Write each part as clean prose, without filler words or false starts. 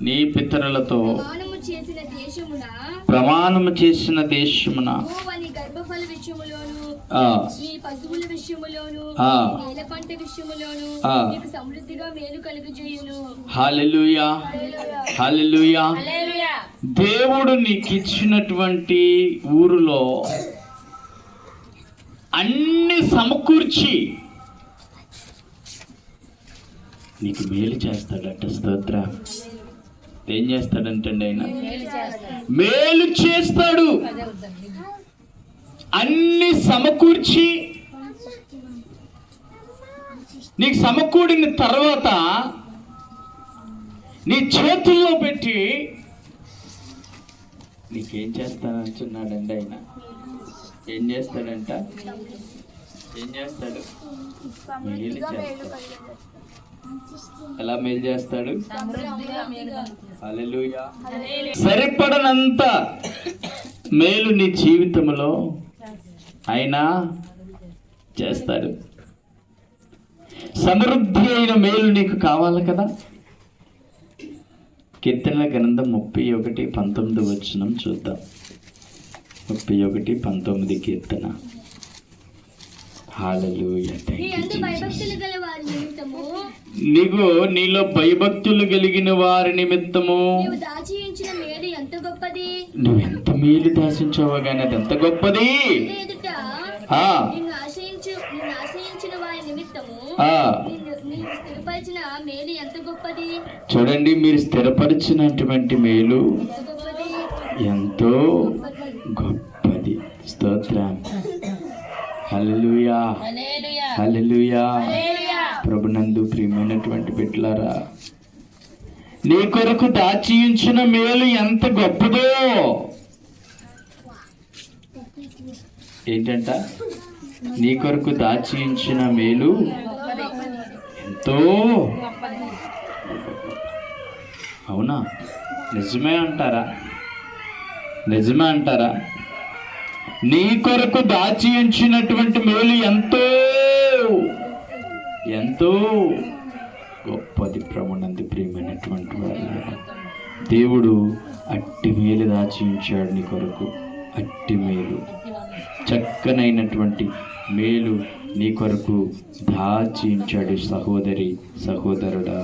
నీ పితరులతో ప్రమాణము చేసిన దేశమున నీ గర్భఫల విషయములోను నీ పశువుల విషయములోను నేల పంట విషయములోను నీకు సమృద్ధిగా మేలు కలుగజేయును. హల్లెలూయా, హల్లెలూయా. దేవుడు నీకు ఇచ్చినటువంటి ఊరులో అన్ని సమకూర్చి నీకు మేలు చేస్తాడట. స్తోత్ర. ఏం చేస్తాడంటే ఆయన మేలు చేస్తాడు. అన్ని సమకూర్చి నీకు సమకూడిన తర్వాత నీ చేతుల్లో పెట్టి నీకేం చేస్తానంటున్నాడండి ఆయన. ఏం చేస్తాడంట? ఏం చేస్తాడు? మేలు చేస్తాడు. ఎలా మేలు చేస్తాడు? హల్లెలూయా. సరిపడనంత మేలు నీ జీవితంలో ఆయన చేస్తాడు. సమృద్ధి అయిన మేలు నీకు కావాలి కదా. కీర్తనల గ్రంథం 31:19 చూద్దాం. 31:19 కీర్తన. హల్లెలూయా. నీలో భయభక్తులు కలిగిన వారి నిమిత్తము నువ్వు ఎంత మేలు దాచించావో కానీ అది ఎంత గొప్పది. చూడండి, మీరు స్థిరపరిచినటువంటి మేలు ఎంతో గొప్పది. స్తోత్రం. హల్లెలూయా, హల్లెలూయా. ప్రభునందు ప్రియమైనటువంటి బిడ్డలారా, నీ కొరకు దాచి ఉంచిన మేలు ఎంత గొప్పదో. ఏంటంట? నీ కొరకు దాచి ఉంచిన మేలు ఎంతో. అవునా? నిజమే అంటారా? నిజమే అంటారా? నీ కొరకు దాచి ఉంచినటువంటి మేలు ఎంతో ఎంతో గొప్పది. ప్రభునందు ప్రియమైనటువంటి వారు, దేవుడు అట్టి మేలు దాచి ఉంచాడు నీ కొరకు. అట్టి మేలు, చక్కనైనటువంటి మేలు నీ కొరకు దాచి ఉంచాడు. సహోదరి, సహోదరుడా,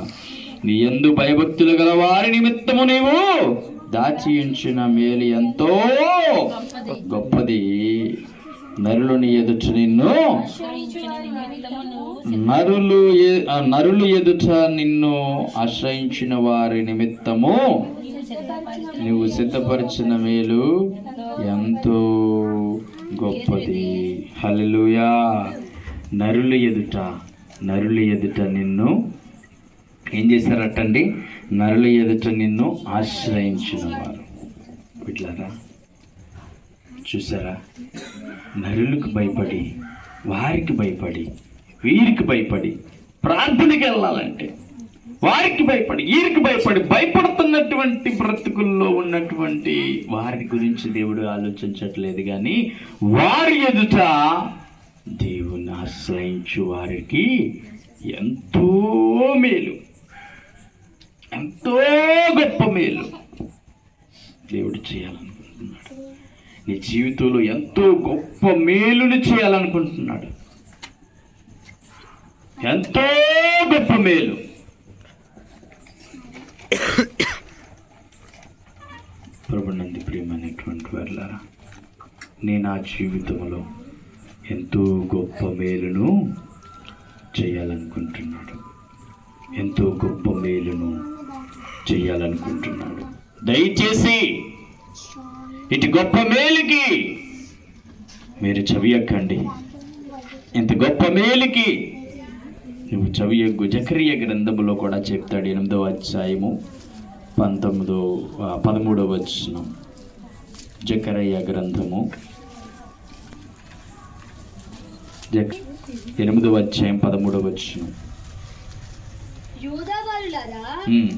నీ యందు భయభక్తులు గల వారి నిమిత్తము నీవు దాచి ఉంచిన మేలు ఎంతో గొప్పది. నరులని ఎదుట నిన్ను నరులు ఎదుట నిన్ను ఆశ్రయించిన వారి నిమిత్తము నువ్వు సిద్ధపరిచిన మేలు ఎంతో గొప్పది. హల్లెలూయా. నరుల ఎదుట నిన్ను ఏం చేశారటండి? నరుల ఎదుట నిన్ను ఆశ్రయించిన వారు. ఇట్లారా చూసారా? నరులకు భయపడి, వారికి భయపడి, వీరికి భయపడి ప్రార్థనకి వెళ్ళాలంటే వారికి భయపడి, వీరికి భయపడి భయపడుతున్నటువంటి బ్రతుకుల్లో ఉన్నటువంటి వారి గురించి దేవుడు ఆలోచించట్లేదు. కానీ వారి ఎదుట దేవుని ఆశ్రయించు వారికి ఎంతో మేలు, ఎంతో గొప్ప మేలు దేవుడు చేయాలనుకుంటున్నాడు. నీ జీవితంలో ఎంతో గొప్ప మేలుని చేయాలనుకుంటున్నాడు. ఎంతో గొప్ప మేలు. ప్రభునందు ప్రియమైనటువంటి వారులారా, నేను ఆ జీవితంలో ఎంతో గొప్ప మేలును చేయాలనుకుంటున్నాడు. ఎంతో గొప్ప మేలును చేయాలనుకుంటున్నాడు. దయచేసి ఇటు గొప్ప మేలుకి మీరు చవియక్కండి. ఇంత గొప్ప మేలుకి నువ్వు చవియగ్గు. జకరియా గ్రంథములో కూడా చెప్తాడు. 8వ అధ్యాయము 13వ వచనం. జకరియా గ్రంథము 8వ అధ్యాయం 13వ వచనం. యూదా వారులారా,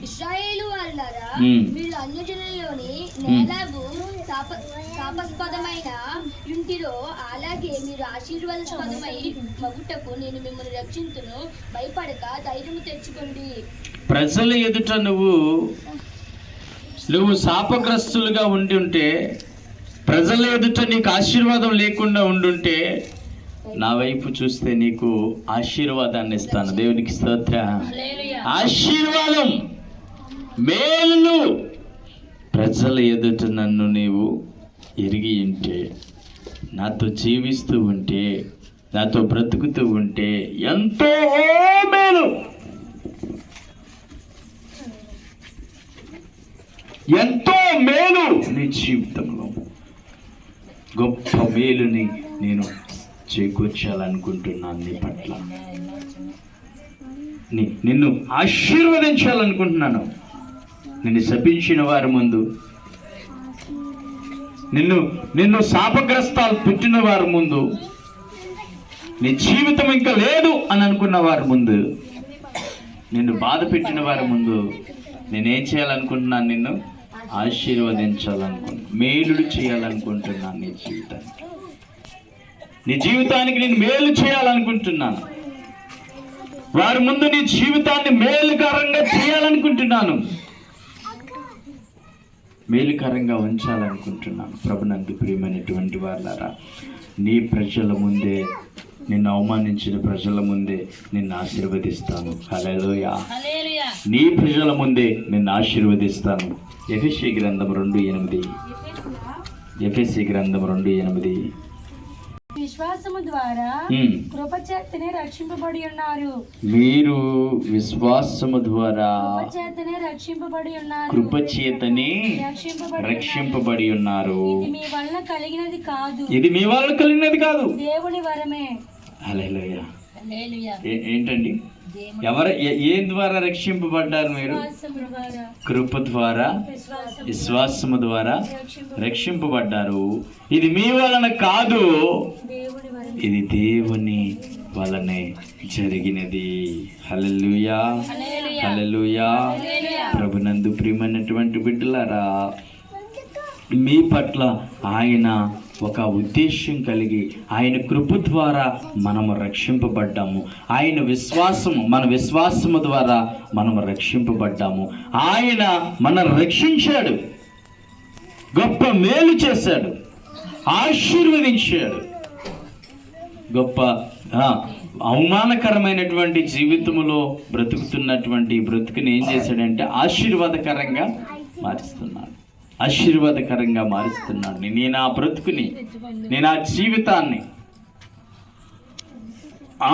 ఇశ్రాయేలు వారులారా, మీరు అన్యజనులలోని నేలాగు శాపస్పదమైన ఇంటిలో అలాగే మీరు ఆశీర్వాదస్పదమై మగుటకు నేను మిమ్మల్ని రక్షించును. భయపడక ధైర్యము తెచ్చుకోండి. ప్రజల ఎదుట నువ్వు నువ్వు శాపగ్రస్తులుగా ఉండుంటే, ప్రజల ఎదుట నీకు ఆశీర్వాదం లేకుండా ఉండుంటే, నా వైపు చూస్తే నీకు ఆశీర్వాదాన్ని ఇస్తాను. దేవునికి స్తోత్ర. ఆశీర్వాదం, మేలు. ప్రజల ఎదుట నన్ను నీవు ఎరిగి ఉంటే, నాతో జీవిస్తూ ఉంటే, నాతో బ్రతుకుతూ ఉంటే ఎంతో మేలు, ఎంతో మేలు. నీ జీవితంలో గొప్ప మేలుని నేను చేకూర్చాలనుకుంటున్నాను. నీ పట్ల నిన్ను ఆశీర్వదించాలనుకుంటున్నాను. నిన్ను శపించిన వారి ముందు, నిన్ను శాపగ్రస్తాలు పుట్టిన వారి ముందు, నీ జీవితం ఇంకా లేదు అని అనుకున్న వారి ముందు, నిన్ను బాధ పెట్టిన వారి ముందు నేనేం చేయాలనుకుంటున్నాను? నిన్ను ఆశీర్వదించాలనుకుంటున్నాను, మేలుడు చేయాలనుకుంటున్నాను. నీ జీవితానికి నేను మేలు చేయాలనుకుంటున్నాను. వారి ముందు నీ జీవితాన్ని మేలుకరంగా చేయాలనుకుంటున్నాను, మేలుకరంగా ఉంచాలనుకుంటున్నాను. ప్రభునందు ప్రియమైనటువంటి వారులారా, నీ ప్రజల ముందే, నిన్ను అవమానించిన ప్రజల ముందే నిన్ను ఆశీర్వదిస్తాను. హల్లెలూయా. నీ ప్రజల ముందే నిన్ను ఆశీర్వదిస్తాను. ఎఫెసీ గ్రంథం 2:8. ఎఫెసీ గ్రంథం 2:8. విశ్వాసము ద్వారా కృపచేతనే రక్షింపబడి ఉన్నారు. మీరు విశ్వాసము ద్వారా కృపచేతనే రక్షింపబడి ఉన్నారు. కృపచేతనే రక్షింపబడి ఉన్నారు. ఇది మీ వలన కలిగినది కాదు, ఇది మీ వలన కలిగినది కాదు, దేవుని వరమే. హల్లెలూయా. ఏంటండి? ఏ ద్వారా రక్షింపబడ్డారు మీరు? కృప ద్వారా, విశ్వాసము ద్వారా రక్షింపబడ్డారు. ఇది మీ వలన కాదు, ఇది దేవుని వలనే జరిగినది. హల్లెలూయా, హల్లెలూయా. ప్రభునందు ప్రియమైనటువంటి బిడ్డలారా, మీ పట్ల ఆయన ఒక ఉద్దేశం కలిగి, ఆయన కృప ద్వారా మనము రక్షింపబడ్డాము. మన విశ్వాసము ద్వారా మనము రక్షింపబడ్డాము. ఆయన మనల్ని రక్షించాడు, గొప్ప మేలు చేశాడు, ఆశీర్వదించాడు. గొప్ప అవమానకరమైనటువంటి జీవితంలో బ్రతుకుతున్నటువంటి బ్రతుకుని ఏం చేశాడంటే ఆశీర్వాదకరంగా మారుస్తున్నాడు. ఆశీర్వాదకరంగా మారుస్తున్నాడు. నేను ఆ బ్రతుకుని, నేను ఆ జీవితాన్ని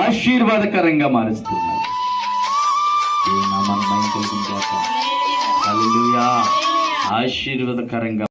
ఆశీర్వాదకరంగా మారుస్తున్నాడు. హల్లెలూయా. ఆశీర్వాదకరంగా